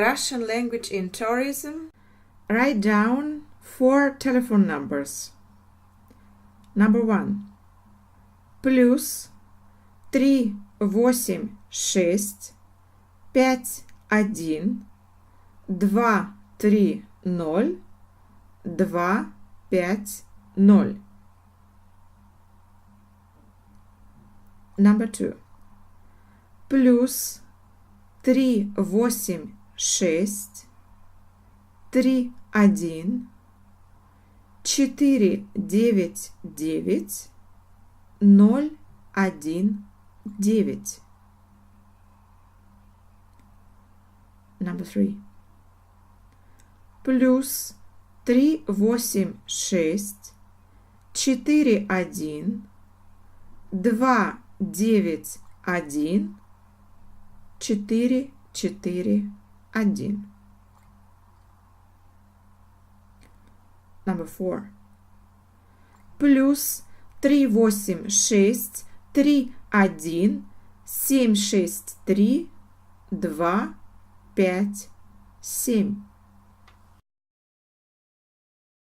Russian language in tourism. Write down 4 telephone numbers. Number 1. Плюс 386 51 230 250. Number 2. Плюс 386 31 499 019. Number 3. Плюс 386 41 291 441. Number 4. Плюс 386 31 763 257.